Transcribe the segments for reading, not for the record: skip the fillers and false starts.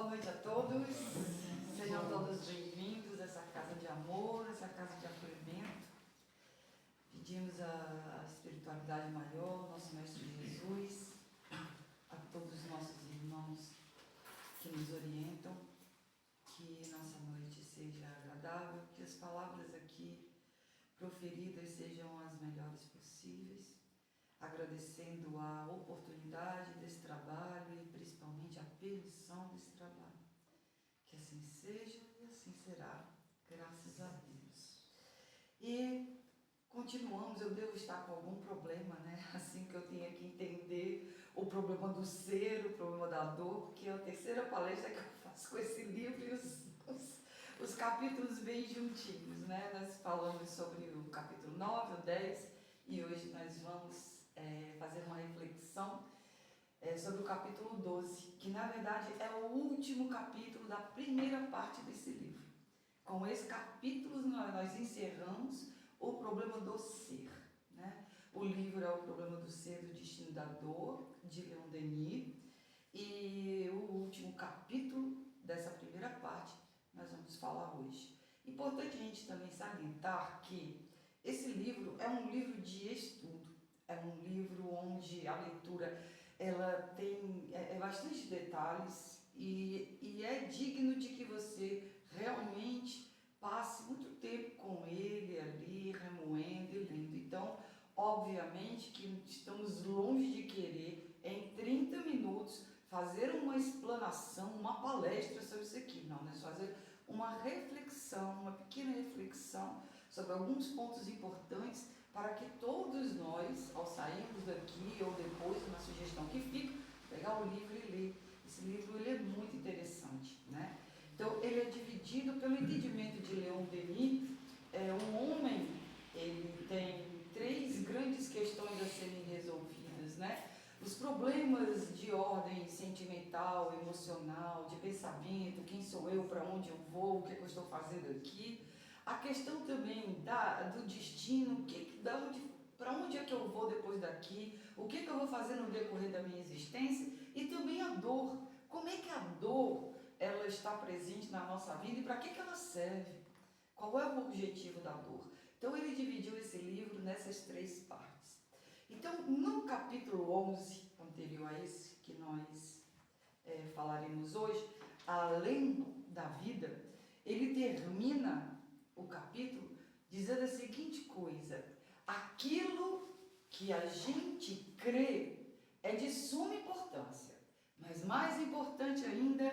noite a todos, sejam todos bem-vindos a essa casa de amor, essa casa de acolhimento. Pedimos a espiritualidade maior, nosso Mestre Jesus, a todos os nossos irmãos que nos orientam, que nossa noite seja agradável, que as palavras aqui proferidas sejam as melhores possíveis, agradecendo a oportunidade desse trabalho e principalmente a permissão desse trabalho. Que assim seja e assim será, graças a Deus. E continuamos, eu devo estar com algum problema, né? Assim que eu tenho que entender o problema do ser, o problema da dor, porque é a terceira palestra que eu faço com esse livro e os capítulos bem juntinhos, né? Nós falamos sobre o capítulo 9, o 10, e hoje nós vamos fazer uma reflexão sobre o capítulo 12, que na verdade é o último capítulo da primeira parte desse livro. Com esse capítulo nós encerramos o problema do ser, né? O livro é o problema do ser, do destino da dor, de Leon Denis, e o último capítulo dessa primeira parte nós vamos falar hoje. Importante a gente também salientar que esse livro é um livro de estudo, é um livro onde a leitura ela tem bastante detalhes e é digno de que você realmente passe muito tempo com ele ali, remoendo e lendo. Então, obviamente que estamos longe de querer, em 30 minutos, fazer uma explanação, uma palestra sobre isso aqui. Não, nós fazer uma reflexão, uma pequena reflexão sobre alguns pontos importantes para que todos nós, ao sairmos daqui ou depois, uma sugestão que fica, pegar o livro e ler. Esse livro ele é muito interessante, né? Então, ele é dividido pelo entendimento de Leon Denis. Um homem, ele tem 3 grandes questões a serem resolvidas, né? Os problemas de ordem sentimental, emocional, de pensamento, quem sou eu, para onde eu vou, o que eu estou fazendo aqui. A questão também do destino, para onde é que eu vou depois daqui, o que eu vou fazer no decorrer da minha existência, e também a dor. Como é que a dor ela está presente na nossa vida e para que ela serve? Qual é o objetivo da dor? Então ele dividiu esse livro nessas 3 partes. Então, no capítulo 11, anterior a esse que nós falaremos hoje, além da vida, ele termina o capítulo dizendo a seguinte coisa: aquilo que a gente crê é de suma importância, mas mais importante ainda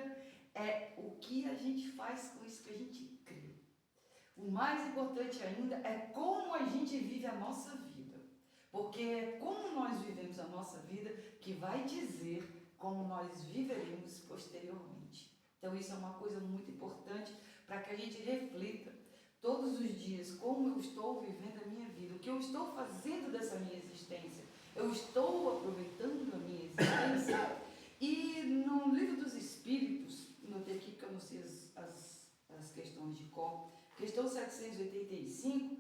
é o que a gente faz com isso que a gente crê. O mais importante ainda é como a gente vive a nossa vida, porque é como nós vivemos a nossa vida que vai dizer como nós viveremos posteriormente. Então isso é uma coisa muito importante para que a gente reflita todos os dias como eu estou vivendo a minha vida, o que eu estou fazendo dessa minha existência, eu estou aproveitando a minha existência. E no Livro dos Espíritos, notei aqui que eu não sei as questões de cor, questão 785,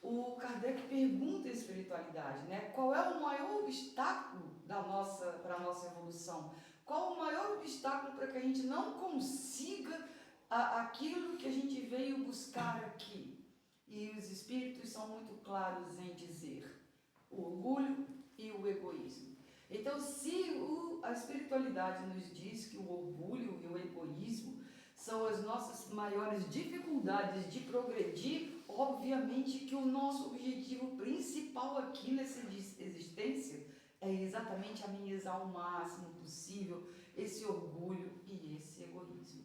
o Kardec pergunta à espiritualidade, né? Qual é o maior obstáculo para a nossa evolução? Qual o maior obstáculo para que a gente não consiga aquilo que a gente veio buscar aqui? E os espíritos são muito claros em dizer o orgulho e o egoísmo. Então, se a espiritualidade nos diz que o orgulho e o egoísmo são as nossas maiores dificuldades de progredir, obviamente que o nosso objetivo principal aqui nessa existência é exatamente amenizar o máximo possível esse orgulho e esse egoísmo.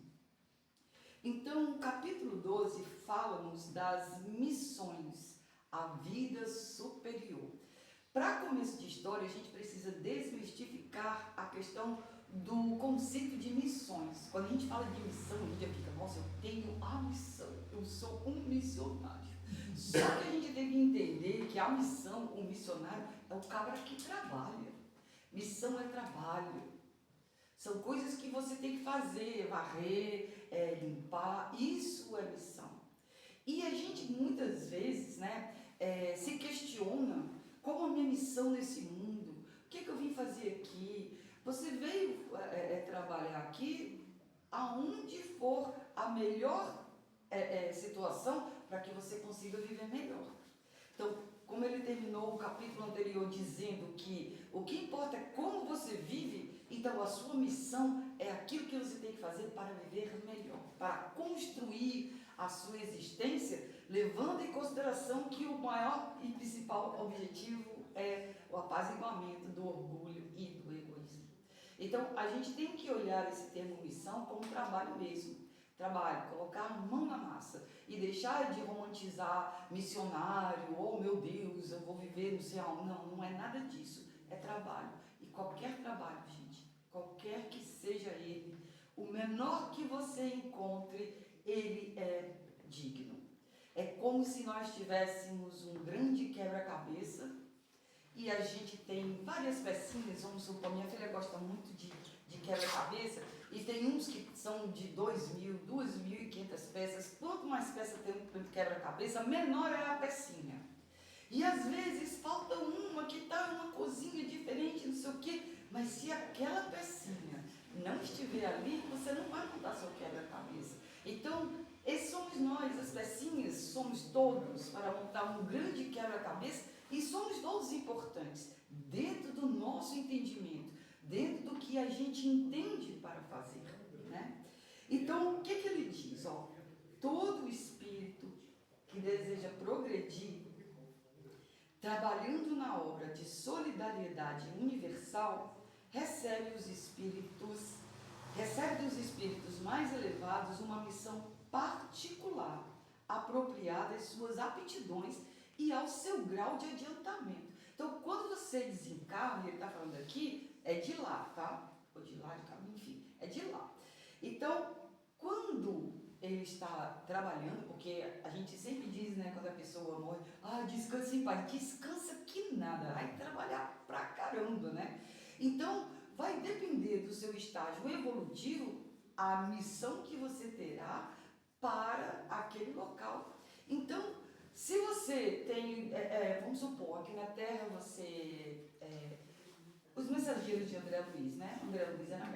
Então, o capítulo 12 fala-nos das missões, a vida superior. Para começo de história, a gente precisa desmistificar a questão do conceito de missões. Quando a gente fala de missão, a gente fica, nossa, eu tenho a missão, eu sou um missionário. Só que a gente tem que entender que a missão, o missionário, é o cabra que trabalha. Missão é trabalho. São coisas que você tem que fazer, varrer, limpar, isso é missão. E a gente muitas vezes, né, se questiona: qual a minha missão nesse mundo? O que eu vim fazer aqui? Você veio trabalhar aqui aonde for a melhor situação para que você consiga viver melhor. Então, como ele terminou o capítulo anterior dizendo que o que importa é como você vive, então a sua missão é aquilo que você tem que fazer para viver melhor, para construir a sua existência, levando em consideração que o maior e principal objetivo é o apaziguamento do orgulho e do egoísmo. Então, a gente tem que olhar esse termo missão como trabalho mesmo. Trabalho, colocar a mão na massa e deixar de romantizar missionário, oh meu Deus, eu vou viver não sei aonde. Não, não é nada disso, é trabalho. E qualquer trabalho, gente, qualquer que seja ele, o menor que você encontre, ele é digno. É como se nós tivéssemos um grande quebra-cabeça e a gente tem várias pecinhas, vamos supor, minha filha gosta muito de quebra-cabeça, e tem uns que são de 2.000, 2.500 peças. Quanto mais peça tem um quebra-cabeça, menor é a pecinha. E às vezes falta uma que está uma coisinha diferente, não sei o quê, mas se aquela pecinha não estiver ali, você não vai montar seu quebra-cabeça. Então, esses somos nós, as pecinhas, somos todos para montar um grande quebra-cabeça, e somos todos importantes, dentro do nosso entendimento, dentro do que a gente entende para fazer, né? Então, o que ele diz? Todo espírito que deseja progredir, trabalhando na obra de solidariedade universal, recebe dos espíritos mais elevados uma missão particular, apropriada às suas aptidões e ao seu grau de adiantamento. Então, quando você desencarna, ele está falando aqui, é de lá, tá? Ou de lá, de cá, enfim, é de lá. Então, quando ele está trabalhando, porque a gente sempre diz, né, quando a pessoa morre, descansa em paz, descansa que nada, vai trabalhar pra caramba, né? Então, vai depender do seu estágio evolutivo, a missão que você terá para aquele local. Então, se você tem, vamos supor, aqui na Terra você, os mensageiros de André Luiz, né? André Luiz era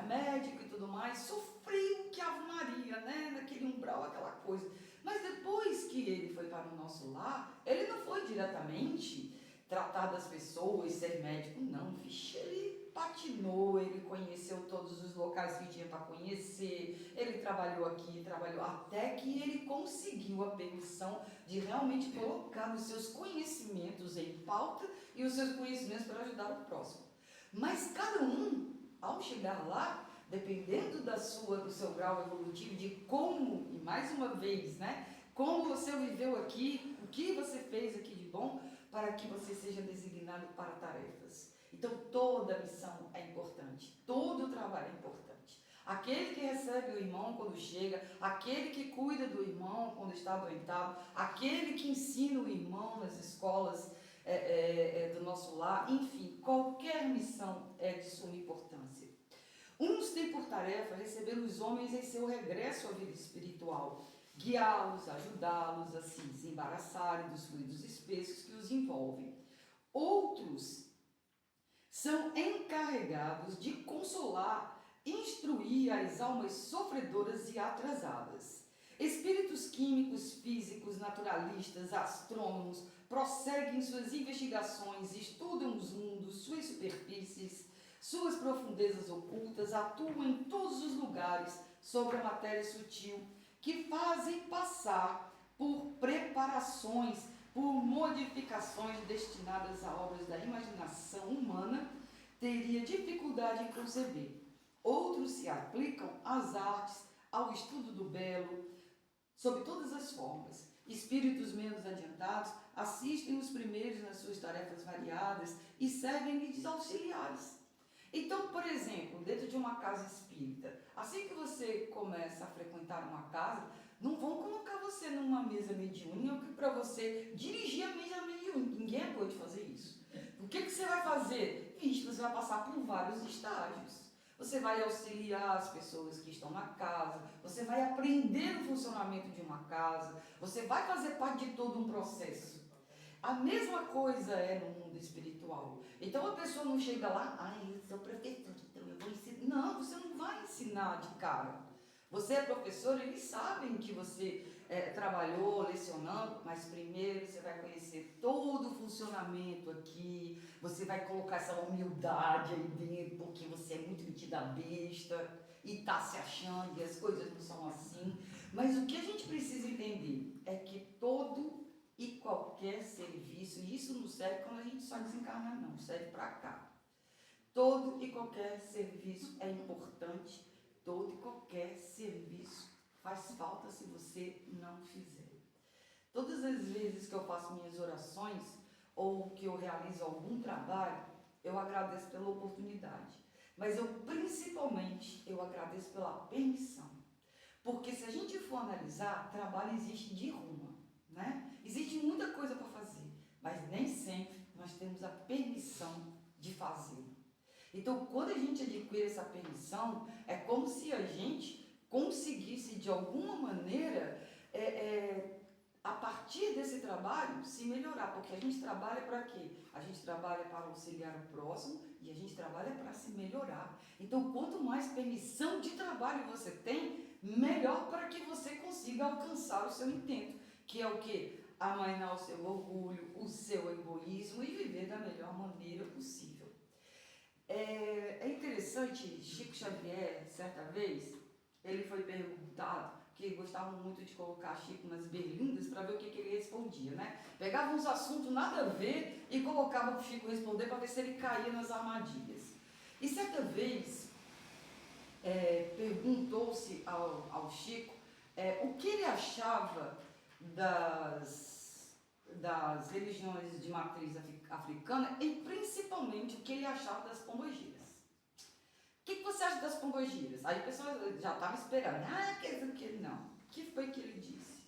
médico e tudo mais, sofreu que Ave Maria, né? Naquele umbral, aquela coisa. Mas depois que ele foi para o nosso lar, ele não foi diretamente tratar das pessoas, ser médico, não. Vixe, ele patinou, ele conheceu todos os locais que tinha para conhecer, ele trabalhou aqui, trabalhou, até que ele conseguiu a permissão de realmente colocar os seus conhecimentos em pauta e os seus conhecimentos para ajudar o próximo. Mas cada um, ao chegar lá, dependendo do seu grau evolutivo, de como, e mais uma vez, né, como você viveu aqui, o que você fez aqui de bom, para que você seja designado para tarefas. Então, toda missão é importante, todo trabalho é importante. Aquele que recebe o irmão quando chega, aquele que cuida do irmão quando está adoentado, aquele que ensina o irmão nas escolas do nosso lar, enfim, qualquer missão é de suma importância. Uns têm por tarefa receber os homens em seu regresso à vida espiritual, guiá-los, ajudá-los a se desembaraçarem dos fluidos espessos que os envolvem. Outros são encarregados de consolar, instruir as almas sofredoras e atrasadas. Espíritos químicos, físicos, naturalistas, astrônomos prosseguem suas investigações, estudam os mundos, suas superfícies, suas profundezas ocultas, atuam em todos os lugares sobre a matéria sutil, que fazem passar por preparações, por modificações destinadas a obras da imaginação humana, teria dificuldade em conceber. Outros se aplicam às artes, ao estudo do belo, sob todas as formas. Espíritos menos adiantados assistem os primeiros nas suas tarefas variadas e servem-lhes de auxiliares. Então, por exemplo, dentro de uma casa espírita, assim que você começa a frequentar uma casa, não vão colocar você numa mesa mediúnica para você dirigir a mesa mediúnica. Ninguém pode fazer isso. O que você vai fazer? Vixe, você vai passar por vários estágios. Você vai auxiliar as pessoas que estão na casa, você vai aprender o funcionamento de uma casa, você vai fazer parte de todo um processo. A mesma coisa é no mundo espiritual. Então a pessoa não chega lá, eu sou professor, então eu vou ensinar. Não, você não vai ensinar. ensinar de cara. Você é professor, eles sabem que você trabalhou lecionando, mas primeiro você vai conhecer todo o funcionamento aqui, você vai colocar essa humildade aí dentro, porque você é muito metida besta e está se achando e as coisas não são assim. Mas o que a gente precisa entender é que todo e qualquer serviço, e isso não serve quando a gente só desencarna não, serve para cá. Todo e qualquer serviço é importante, todo e qualquer serviço faz falta se você não fizer. Todas as vezes que eu faço minhas orações ou que eu realizo algum trabalho, eu agradeço pela oportunidade. Mas principalmente, eu agradeço pela permissão. Porque se a gente for analisar, trabalho existe de ruma, né? Existe muita coisa para fazer, mas nem sempre nós temos a permissão de fazer. Então, quando a gente adquire essa permissão, é como se a gente conseguisse, de alguma maneira, a partir desse trabalho, se melhorar. Porque a gente trabalha para quê? A gente trabalha para auxiliar o próximo e a gente trabalha para se melhorar. Então, quanto mais permissão de trabalho você tem, melhor para que você consiga alcançar o seu intento. Que é o quê? Amainar o seu orgulho, o seu egoísmo e viver da melhor maneira possível. É interessante, Chico Xavier, certa vez, ele foi perguntado, que gostavam muito de colocar Chico nas berlindas para ver o que ele respondia, né? Pegava uns assuntos nada a ver e colocava para o Chico responder para ver se ele caía nas armadilhas. E certa vez, perguntou-se ao Chico o que ele achava das religiões de matriz africana e principalmente o que ele achava das pombogiras. O que você acha das pombogiras? Aí a pessoa já estava esperando, não. O que foi que ele disse?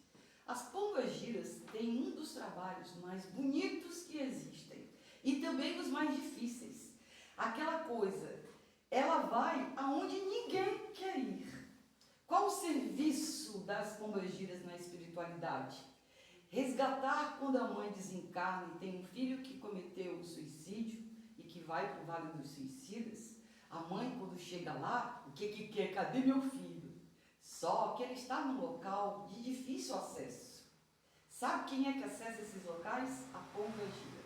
As pombogiras têm um dos trabalhos mais bonitos que existem e também os mais difíceis. Aquela coisa, ela vai aonde ninguém quer ir. Qual o serviço das pombogiras na espiritualidade? Resgatar quando a mãe desencarna e tem um filho que cometeu o suicídio e que vai para o Vale dos Suicidas. A mãe, quando chega lá, o que quer? Cadê meu filho? Só que ele está num local de difícil acesso. Sabe quem é que acessa esses locais? A pombogira.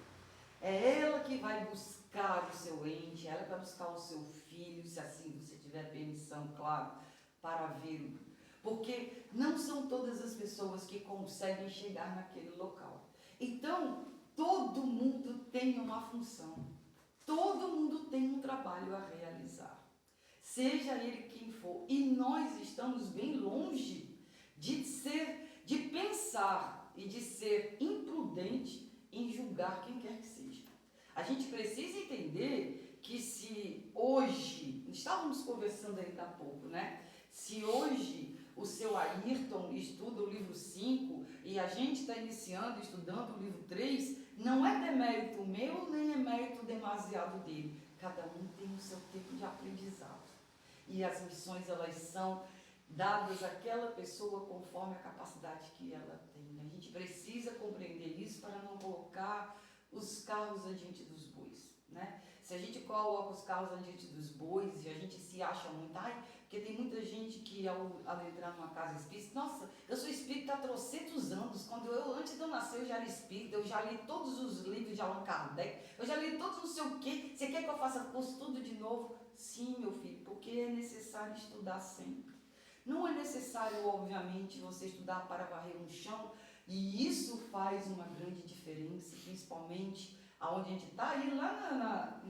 É ela que vai buscar o seu ente, ela que vai buscar o seu filho, se assim você tiver permissão, claro, para vê-lo. Porque não são todas as pessoas que conseguem chegar naquele local. Então, todo mundo tem uma função. Todo mundo tem um trabalho a realizar. Seja ele quem for. E nós estamos bem longe de pensar e de ser imprudente em julgar quem quer que seja. A gente precisa entender que se hoje, estávamos conversando ainda há pouco, né? Se hoje o seu Ayrton estuda o livro 5 e a gente está iniciando, estudando o livro 3, não é demérito meu, nem é mérito demasiado dele. Cada um tem o seu tempo de aprendizado. E as missões, elas são dadas àquela pessoa conforme a capacidade que ela tem. A gente precisa compreender isso para não colocar os carros adiante dos bois, né? Se a gente coloca os carros adiante dos bois e a gente se acha muito, porque tem muita gente que ao entrar numa casa espírita, nossa, eu sou espírita há trocentos anos, antes de eu nascer eu já era espírita, eu já li todos os livros de Allan Kardec, eu já li todos não sei o quê, você quer que eu faça curso tudo de novo? Sim, meu filho, porque é necessário estudar sempre. Não é necessário, obviamente, você estudar para varrer um chão, e isso faz uma grande diferença, principalmente aonde a gente está aí lá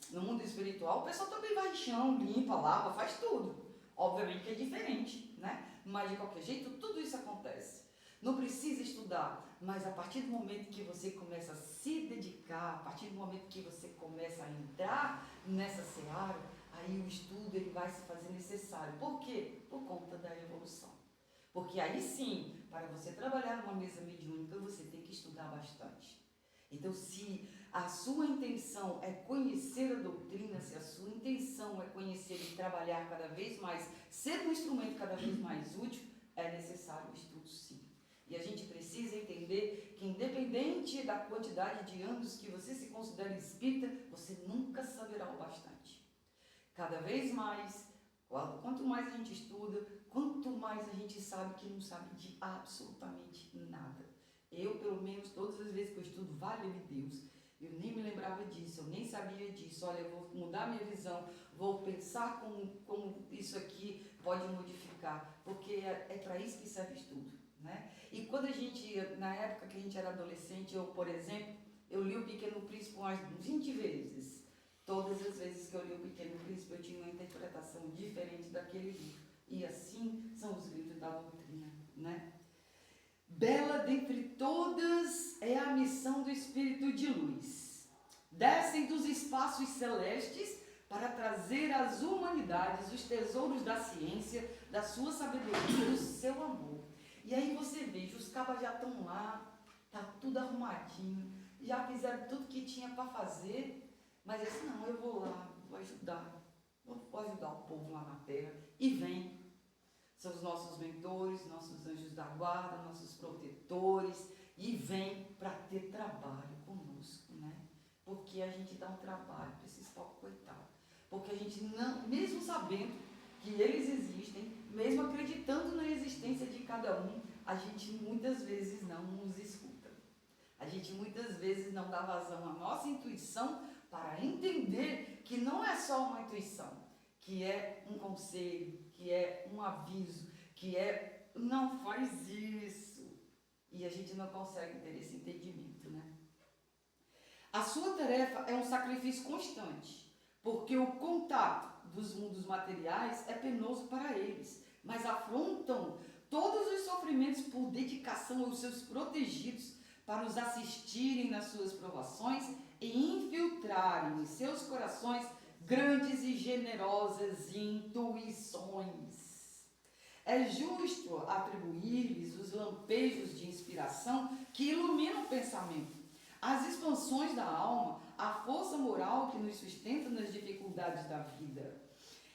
no mundo espiritual. O pessoal também vai chão, limpa, lava, faz tudo. Obviamente que é diferente, né? Mas de qualquer jeito, tudo isso acontece. Não precisa estudar, mas a partir do momento que você começa a se dedicar, a partir do momento que você começa a entrar nessa seara, aí o estudo ele vai se fazer necessário. Por quê? Por conta da evolução. Porque aí sim, para você trabalhar numa mesa mediúnica, você tem que estudar bastante. Então, se a sua intenção é conhecer a doutrina, se a sua intenção é conhecer e trabalhar cada vez mais, ser um instrumento cada vez mais útil, é necessário o estudo sim. E a gente precisa entender que independente da quantidade de anos que você se considere espírita, você nunca saberá o bastante. Cada vez mais, quanto mais a gente estuda, quanto mais a gente sabe que não sabe de absolutamente nada. Eu, pelo menos, todas as vezes que eu estudo, valha-me Deus, eu nem me lembrava disso, eu nem sabia disso. Olha, eu vou mudar minha visão, vou pensar como isso aqui pode modificar, porque é para isso que serve estudo, né? E quando a gente, na época que a gente era adolescente, eu, por exemplo, eu li o Pequeno Príncipe umas 20 vezes. Todas as vezes que eu li o Pequeno Príncipe, eu tinha uma interpretação diferente daquele livro. E assim são os livros da doutrina, né? Bela dentre todas é a missão do Espírito de luz. Descem dos espaços celestes para trazer às humanidades os tesouros da ciência, da sua sabedoria, do seu amor. E aí você veja, os cabas já estão lá, tá tudo arrumadinho, já fizeram tudo que tinha para fazer, mas assim, não, eu vou lá, vou ajudar o povo lá na terra, e vem. São os nossos mentores, nossos anjos da guarda, nossos protetores, e vem para ter trabalho conosco, né? Porque a gente dá um trabalho para esses pobres coitados. Porque a gente não, mesmo sabendo que eles existem, mesmo acreditando na existência de cada um, a gente muitas vezes não os escuta. A gente muitas vezes não dá vazão à nossa intuição para entender que não é só uma intuição, que é um conselho, que é um aviso, que é não faz isso. E a gente não consegue ter esse entendimento, né? A sua tarefa é um sacrifício constante, porque o contato dos mundos materiais é penoso para eles, mas afrontam todos os sofrimentos por dedicação aos seus protegidos para os assistirem nas suas provações e infiltrarem em seus corações grandes e generosas intuições. É justo atribuir-lhes os lampejos de inspiração que iluminam o pensamento, as expansões da alma, a força moral que nos sustenta nas dificuldades da vida.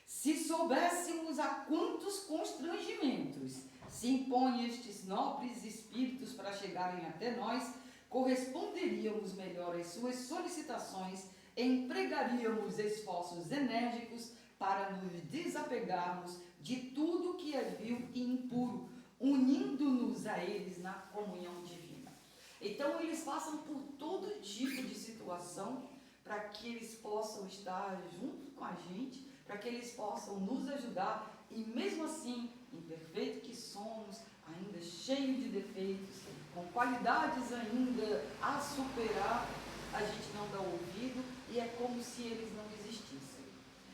Se soubéssemos a quantos constrangimentos se impõem estes nobres espíritos para chegarem até nós, corresponderíamos melhor às suas solicitações e empregaríamos esforços enérgicos para nos desapegarmos de tudo que é vil e impuro, unindo-nos a eles na comunhão divina. Então eles passam por todo tipo de situação para que eles possam estar junto com a gente, para que eles possam nos ajudar, e mesmo assim, imperfeito que somos, ainda cheio de defeitos, com qualidades ainda a superar, a gente não dá ouvido e é como se eles não existissem.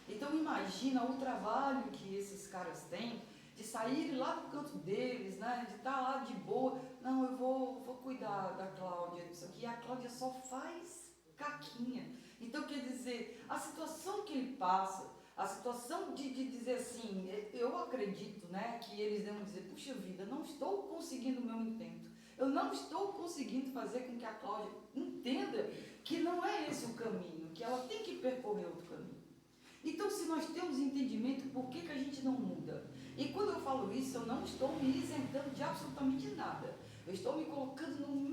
Então imagina o trabalho que esses caras têm de sair lá do canto deles, né, de estar lá de boa. Não, eu vou cuidar da Cláudia, isso aqui. E a Cláudia só faz caquinha. Então quer dizer, a situação que ele passa, a situação de dizer assim, eu acredito, né, que eles devem dizer, puxa vida, não estou conseguindo o meu intento. Eu não estou conseguindo fazer com que a Cláudia entenda que não é esse o caminho, que ela tem que percorrer outro caminho. Então, se nós temos entendimento, por que a gente não muda? E quando eu falo isso, eu não estou me isentando de absolutamente nada. Eu estou me colocando no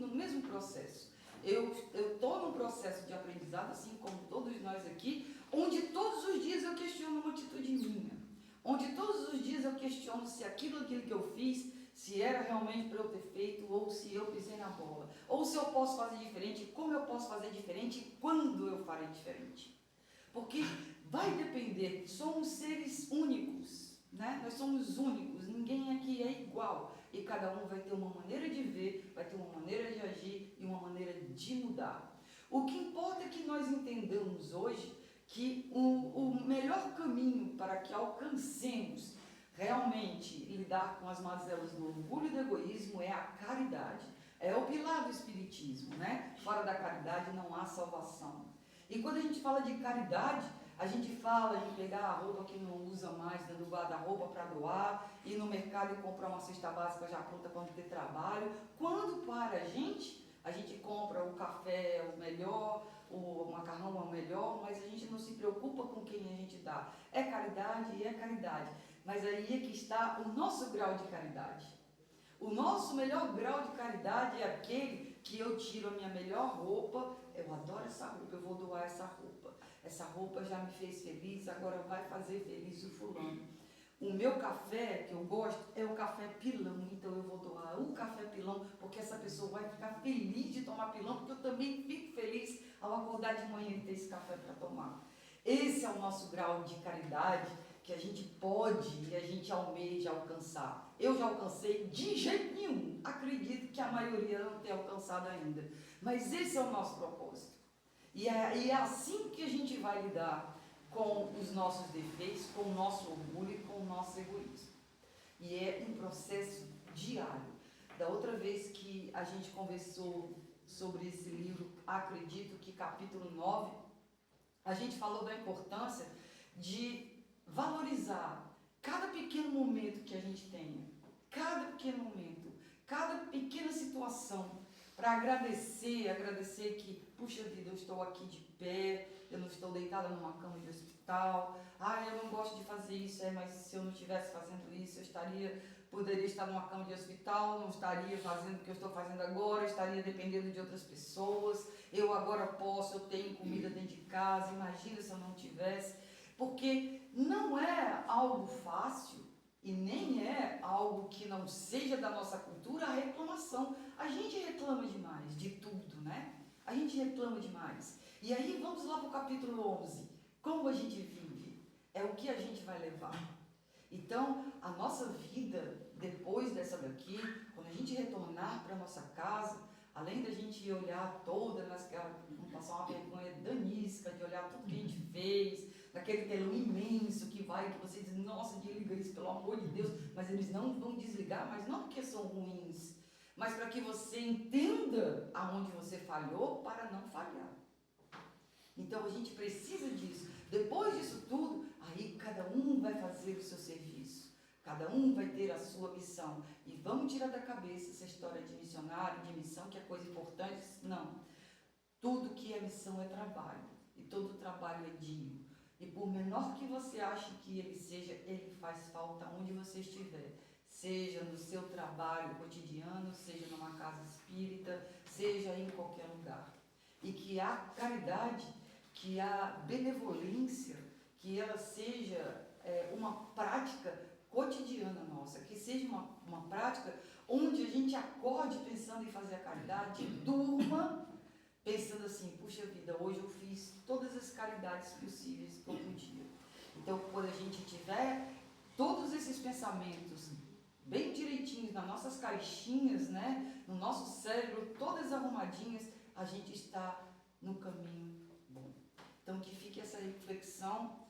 mesmo processo. Eu estou num processo de aprendizado, assim como todos nós aqui, onde todos os dias eu questiono uma atitude minha. Onde todos os dias eu questiono se aquilo que eu fiz, se era realmente para eu ter feito, ou se eu pisei na bola. Ou se eu posso fazer diferente, como eu posso fazer diferente e quando eu farei diferente. Porque vai depender, somos seres únicos, né? Nós somos únicos, ninguém aqui é igual. E cada um vai ter uma maneira de ver, vai ter uma maneira de agir e uma maneira de mudar. O que importa é que nós entendamos hoje que o melhor caminho para que alcancemos realmente lidar com as mazelas do orgulho e do egoísmo é a caridade. É o pilar do espiritismo, né? Fora da caridade não há salvação. E quando a gente fala de caridade, a gente fala em pegar a roupa que não usa mais dentro do guarda-roupa para doar, ir no mercado e comprar uma cesta básica já pronta para não ter trabalho. Quando para a gente compra o café o melhor, o macarrão é o melhor, mas a gente não se preocupa com quem a gente dá. É caridade e é caridade. Mas aí é que está o nosso grau de caridade. O nosso melhor grau de caridade é aquele que eu tiro a minha melhor roupa, eu adoro essa roupa, eu vou doar essa roupa. essa roupa já me fez feliz, agora vai fazer feliz o fulano. O meu café, que eu gosto, é o café pilão, então eu vou doar o café pilão, porque essa pessoa vai ficar feliz de tomar pilão, porque eu também fico feliz ao acordar de manhã e ter esse café para tomar. Esse é o nosso grau de caridade que a gente pode e a gente almeja alcançar. Eu já alcancei de jeito nenhum, acredito que a maioria não tem alcançado ainda, mas esse é o nosso propósito. E é assim que a gente vai lidar com os nossos defeitos, com o nosso orgulho e com o nosso egoísmo. E é um processo diário. Da outra vez que a gente conversou sobre esse livro, acredito que capítulo 9, a gente falou da importância de valorizar cada pequeno momento que a gente tenha, cada pequeno momento, cada pequena situação, para agradecer que, puxa vida, eu estou aqui de pé, eu não estou deitada numa cama de hospital, eu não gosto de fazer isso, mas se eu não estivesse fazendo isso, poderia estar numa cama de hospital, não estaria fazendo o que eu estou fazendo agora, estaria dependendo de outras pessoas, eu agora posso, eu tenho comida dentro de casa, imagina se eu não tivesse, porque não é algo fácil e nem é algo que não seja da nossa cultura a reclamação. A gente reclama demais de tudo, né? A gente reclama demais. E aí vamos lá para o capítulo 11. Como a gente vive? É o que a gente vai levar. Então, a nossa vida, depois dessa daqui, quando a gente retornar para a nossa casa, além da gente olhar toda, vamos passar uma vergonha danística, de olhar tudo que a gente fez, daquele telão imenso que você diz, nossa, desliga isso, pelo amor de Deus, mas eles não vão desligar, mas não porque são ruins, mas para que você entenda aonde você falhou para não falhar. Então a gente precisa disso. Depois disso tudo, aí cada um vai fazer o seu serviço, cada um vai ter a sua missão. E vamos tirar da cabeça essa história de missionário, de missão, que é coisa importante. Não. Tudo que é missão é trabalho. E todo trabalho é digno. E por menor que você ache que ele seja, ele faz falta onde você estiver. Seja no seu trabalho cotidiano, seja numa casa espírita, seja em qualquer lugar. E que a caridade, que a benevolência, que ela seja uma prática cotidiana nossa, que seja uma prática onde a gente acorde pensando em fazer a caridade, durma pensando assim, puxa vida, hoje eu fiz todas as caridades possíveis que eu podia. Então, quando a gente tiver todos esses pensamentos bem direitinhos nas nossas caixinhas, né, no nosso cérebro, todas arrumadinhas, a gente está no caminho bom. Então, que fique essa reflexão.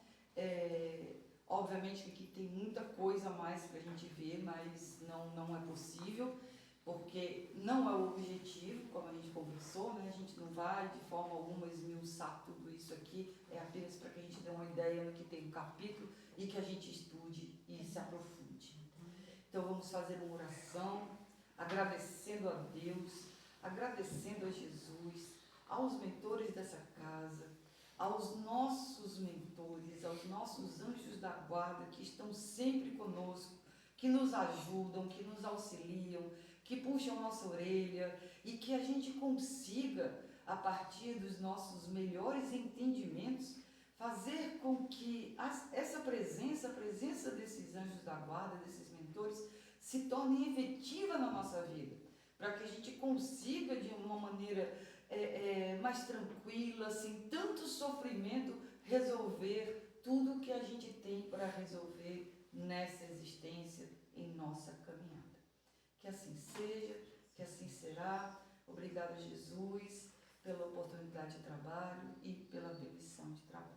Obviamente que aqui tem muita coisa a mais para a gente ver, mas não é possível, porque não é o objetivo, como a gente conversou, né? A gente não vai de forma alguma esmiuçar tudo isso aqui, é apenas para que a gente dê uma ideia no que tem no capítulo e que a gente estude e se aprofunde. Então vamos fazer uma oração, agradecendo a Deus, agradecendo a Jesus, aos mentores dessa casa, aos nossos mentores, aos nossos anjos da guarda que estão sempre conosco, que nos ajudam, que nos auxiliam, que puxam nossa orelha e que a gente consiga, a partir dos nossos melhores entendimentos, fazer com que essa presença, a presença desses anjos da guarda, desses mentores, se torne efetiva na nossa vida, para que a gente consiga, de uma maneira mais tranquila, sem tanto sofrimento, resolver tudo que a gente tem para resolver nessa existência, em nossa caminhada. Que assim seja, que assim será. Obrigada, Jesus, pela oportunidade de trabalho e pela benção de trabalho.